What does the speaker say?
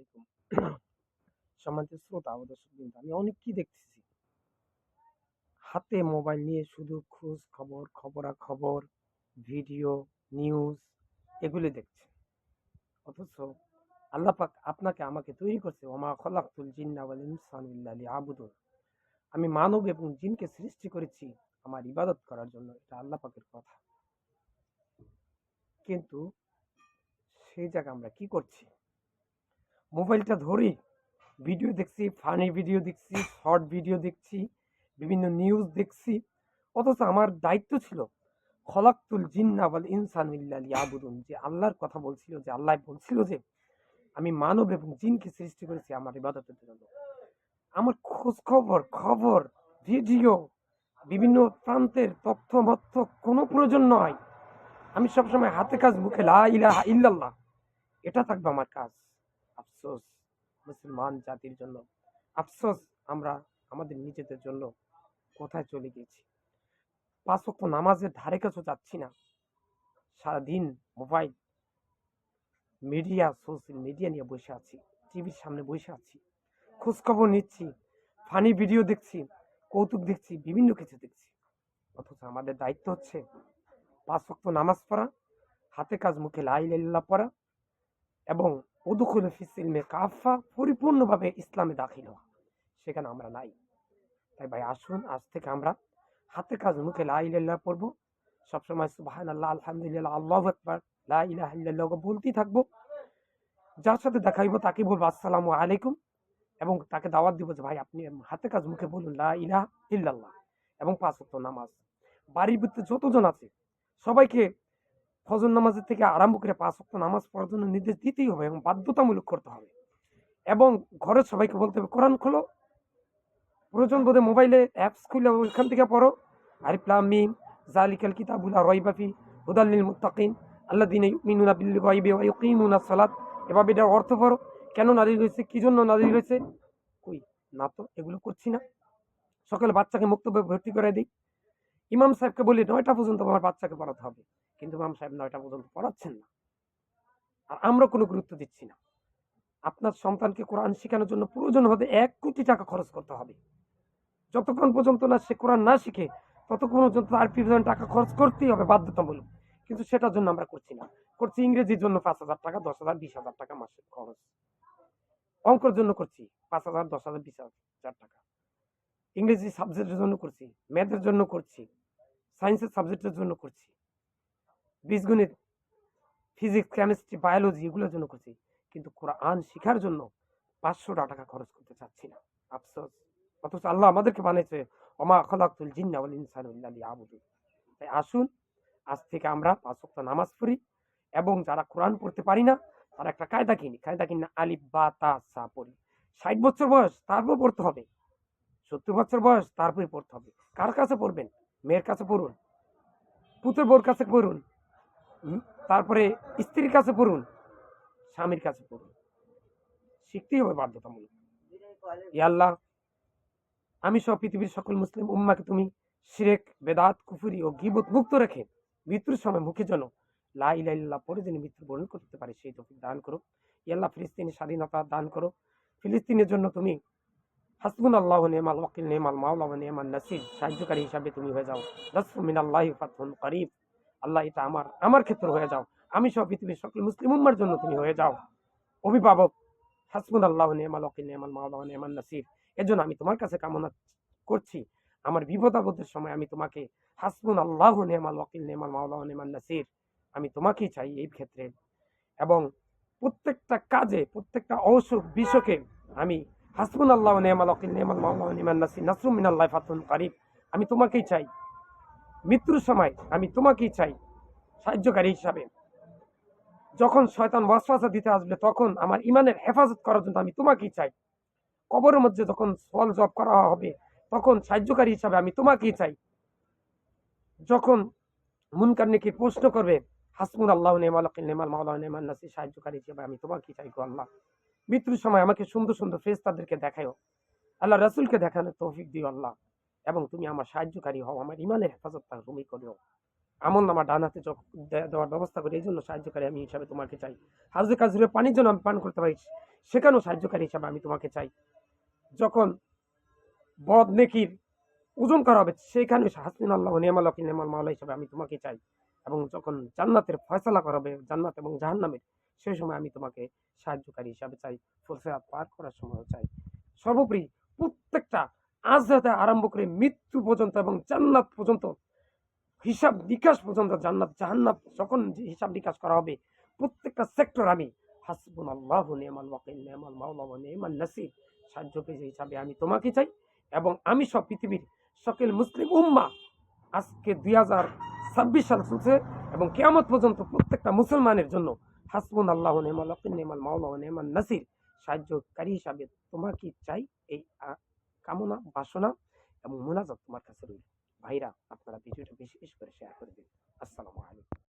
আলাইকুম। সম্মানিত শ্রোতা ও দর্শকবৃন্দ, আমি অনেক কি দেখতেছি। হাতে মোবাইল নিয়ে শুধু খোঁজ খবর, খবরাখবর, ভিডিও, নিউজ এগুলি দেখছে। অথচ আল্লাহ পাক আপনাকে আমাকে তৈরি করছে, ওমা খলাকতুল জিন্না ওয়াল ইনসানা ইল্লা লিয়াবুদুন। আমি মানব এবং জিনকে সৃষ্টি করেছি আমার ইবাদত করার জন্য। এটা আল্লাহ পাকের কথা। কিন্তু সেই জায়গায় আমরা কি করছি? মোবাইলটা ধরি, ভিডিও দেখছি, ফানি ভিডিও দেখছি, শর্ট ভিডিও দেখছি, বিভিন্ন নিউজ দেখছি। অথচ আমার দায়িত্ব ছিল খলাকতুল জিন্না ওয়াল ইনসানা ইল্লা লিয়াবুদুন, যে আল্লাহর কথা বলছিল, যে আল্লাহ বলছিল যে আমি মানব এবং জিনকে সৃষ্টি করেছি আমার ইবাদতের জন্য। আমার খোঁজ খবর, ভিডিও, বিভিন্ন প্রান্তের তথ্য মথ্য কোনো প্রয়োজন নয়। আমি সবসময় হাতে কাজ মুখে লা ইলাহা ইল্লাল্লাহ, এটা থাকবে আমার কাজ। আফসোস মুসলমান জাতির জন্য, আফসোস আমরা আমাদের নিজেদের জন্য কোথায় চলে গেছি। 5 ওয়াক্ত নামাজের ধারে কাছেও যাচ্ছি না। সারাদিন মোবাইল, মিডিয়া, সোশ্যাল মিডিয়া নিয়ে বসে আছি, টিভির সামনে বসে আছি, খোঁজ খবর নিচ্ছি, ফানি ভিডিও দেখছি, কৌতুক দেখছি, বিভিন্ন কিছু দেখছি। অথচ আমাদের দায়িত্ব হচ্ছে 5 ওয়াক্ত নামাজ পড়া, হাতে কাজ মুখে লা ইলাহা ইল্লাল্লাহ পড়া এবং উদখুলু ফিস সিলমে কাফা, পরিপূর্ণভাবে ইসলামে দাখিল হওয়া। সেখানে আমরা নাই। তাই ভাই আসুন, আজ থেকে আমরা হাতে কাজ মুখে লা ইলাহা ইল্লাল্লাহ পড়বো। সবসময় সুবহানাল্লাহ, আলহামদুলিল্লাহ, আল্লাহু আকবার, লা ইলাহা ইল্লাল্লাহ বলতেই থাকবো। যার সাথে দেখা হইব তাকে বলবো আসসালামু আলাইকুম, এবং তাকে দাওয়াত দিব যে ভাই আপনি হাতে কাজ মুখে বলুন লা ইলাহা ইল্লাল্লাহ, এবং 5 ওয়াক্ত নামাজ। বাড়ির ভিতরে যতজন আছে সবাইকে ফজর নামাজের থেকে আরম্ভ করে 5 ওয়াক্ত নামাজ পড়ার জন্য নির্দেশ দিতেই হবে এবং বাধ্যতামূলক করতে হবে। এবং ঘরের সবাইকে বলতে হবে কোরআন খোলো, প্রয়োজন বোধে মোবাইলে অ্যাপস খুলে ওইখান থেকে পড়ো। আলিফ লাম মিম যালিকাল কিতাবু লা রাইবা ফি হুদাল লিল মুত্তাকিন আল্লাযীনা ইউমিনুনা বিল গায়বি ওয়া ইউকিমুনাস সালাত। এভাবে এটার অর্থ পড়ো, কেন নাজিল হয়েছে, কি জন্য নাজিল হয়েছে। কই না তো, এগুলো করছি না। সকালে বাচ্চাকে মুক্তভাবে ভর্তি করে দিই। ইমাম সাহেবকে বলি 9টা পর্যন্ত আমার বাচ্চাকে পড়াতে হবে, কিন্তু ইমাম সাহেব 9টা পর্যন্ত পড়াচ্ছেন না, আর আমরা কোনো গুরুত্ব দিচ্ছি না। আপনার সন্তানকে কোরআন শেখানোর জন্য প্রয়োজন হবে 1 কোটি টাকা খরচ করতে হবে। যতক্ষণ পর্যন্ত না সে কোরআন না শিখে ততক্ষণ পর্যন্ত তার পিছনে টাকা খরচ করতেই হবে বাধ্যতামূলক। কিন্তু সেটার জন্য আমরা করছি না। করছি ইংরেজির জন্য 5,000 টাকা, 10,000, 20,000 টাকা মাসে খরচ। অঙ্কের জন্য করছি 5,000, 10,000, 20,000 টাকা। ইংরেজি সাবজেক্টের জন্য করছি, ম্যাথের জন্য করছি, সায়েন্সের সাবজেক্টের জন্য করছি, বীজগণিত, ফিজিক্স, কেমিস্ট্রি, বায়োলজি এগুলোর জন্য করছি। কিন্তু কোরআন শেখার জন্য 500 টাকা খরচ করতে চাচ্ছি না। আফসোস। অথচ আল্লাহ আমাদেরকে বানিয়েছে ওমা খলাকতুল জিন্না ওয়াল ইনসানা ইল্লা লিয়াবুদুন। তাই আসুন, আজ থেকে আমরা 5 ওয়াক্ত নামাজ পড়ি, এবং যারা কোরআন পড়তে পারি না তারা একটা কায়দা কিনি, আলিফ বা তা সা পড়ি। 60 বছর বয়স তারপর পড়তে হবে, 70 বছর বয়স তারপরে পড়তে হবে। কার কাছে পড়বেন? মেয়ের কাছে পড়ুন, পুত্র বোর কাছে পড়ুন, তারপরে স্ত্রীর কাছে পড়ুন, স্বামীর কাছে পড়ুন। শিখতেই হবে বাধ্যতামূলক। ইয়া আল্লাহ, আমি সহ পৃথিবীর সকল মুসলিম উম্মাকে তুমি শিরক, বেদাত, কুফরি ও গীবত মুক্ত রেখে মৃত্যুর সময় মুখে যেন লা ইলাহা ইল্লাল্লাহ পড়ে যেন মৃত্যুবরণ করতে পারে সেই তৌফিক দান করো। ইয়া আল্লাহ, ফিলিস্তিনের স্বাধীনতা দান করো। ফিলিস্তিনের জন্য তুমি হাসবুনাল্লাহু ওয়া নি'মাল ওয়াকিল, নি'মাল মাওলা ওয়া নি'মান নাসির, সাহায্যকারী হিসাবে তুমি হয়ে যাও। নাসরুম মিনাল্লাহি ফাতহুন করিব। আল্লাহ, এটা আমার ক্ষেত্রে হয়ে যাও। আমি সহ পৃথিবীর সকল মুসলিম উম্মার জন্য তুমি হয়ে যাও অভিভাবক। হাসবুনাল্লাহু ওয়া নি'মাল ওয়াকিল, নি'মাল মাওলা ওয়া নি'মান নাসির। এজন্য আমি তোমার কাছে কামনা করছি, আমার বিপদ আপদের সময় আমি তোমাকে হাসবুনাল্লাহু ওয়া নি'মাল ওয়াকিল, নি'মাল মাওলা ওয়া নি'মান নাসির, আমি তোমাকেই চাই এই ক্ষেত্রে। এবং প্রত্যেকটা কাজে, প্রত্যেকটা অসুখ বিসুখে আমি হাসবুনাল্লাহু ওয়া নি'মাল ওয়াকিল, নি'মাল মাওলা ওয়া নি'মান নাসির, নাসরুম মিনাল্লাহি ফাতহুন করিব। আমি তোমাকেই চাই। মৃত্যুর সময় আমি তোমাকেই চাই সাহায্যকারী হিসাবে। যখন শয়তান ওয়াসওয়াসা দিতে আসবে তখন আমার ইমানের হেফাজত করার জন্য আমি তোমাকেই চাই। কবরের মধ্যে যখন সওয়াল জবাব করা হবে তখন সাহায্যকারী হিসাবে আমি তোমাকেই চাই। যখন মুনকার নেকির প্রশ্ন করবে, হাসবুনাল্লাহু ওয়া নি'মাল ওয়াকিল, নি'মাল মাওলা ওয়া নি'মান নাসির, সাহায্যকারী হিসেবে আমি তোমাকেই চাই গো আল্লাহ। মৃত্যুর সময় আমাকে সুন্দর সুন্দর ফেরেশতাদেরকে দেখাও, আল্লাহ রাসূলকে দেখানোর তৌফিক দিও আল্লাহ, এবং তুমি আমার সাহায্যকারী হও, আমার ইমানের হেফাজতটা তুমি করিও। আমল নামা ডান হাতে দেওয়ার ব্যবস্থা করি, এই জন্য সাহায্যকারী আমি হিসাবে তোমাকে চাই। হাউজে কাজুরে পানির জন্য আমি পান করতে পারি, সেখানেও সাহায্যকারী হিসাবে আমি তোমাকে চাই। যখন বদ নেকির ওজন করা হবে সেখানে হাসবুনাল্লাহু ওয়া নি'মাল ওয়াকিল নি'মাল মাওলা হিসাবে আমি তোমাকে চাই। এবং যখন জান্নাতের ফয়সালা করা হবে জান্নাত এবং জাহান্নামের, সেই সময় আমি তোমাকে সাহায্যকারী হিসাবে চাই। ফুলসিরাত পার করার সময়ও চাই। সর্বোপরি প্রত্যেকটা আজ রাতে আরম্ভ করে মৃত্যু পর্যন্ত এবং জান্নাত পর্যন্ত, হিসাব নিকাশ পর্যন্ত, জান্নাত জাহান্নাম যখন হিসাব নিকাশ করা হবে, প্রত্যেকটা সেক্টর আমি হাসবুনাল্লাহু ওয়া নি'মাল ওয়াকিল নি'মাল মাওলা ওয়া নি'মান নাসির সাহায্যকারী হিসাবে আমি তোমাকে চাই। এবং আমি সব পৃথিবীর সকল মুসলিম উম্মাহ, আজকে 2026 সাল চলছে এবং কিয়ামত পর্যন্ত প্রত্যেকটা মুসলমানের জন্য হাসবুনাল্লাহু ওয়া নি'মাল ওয়াকিল নি'মাল মাওলা ওয়া নি'মান নাসির সাহায্যকারী হিসাবে তোমাকে চাই। এই কামনা বাসনা এবং মুনাজাত তোমার কাছে রইল। ভাইরা, আপনারা ভিডিওটা বেশি বেশি করে শেয়ার করে দিন। আসসালামু আলাইকুম।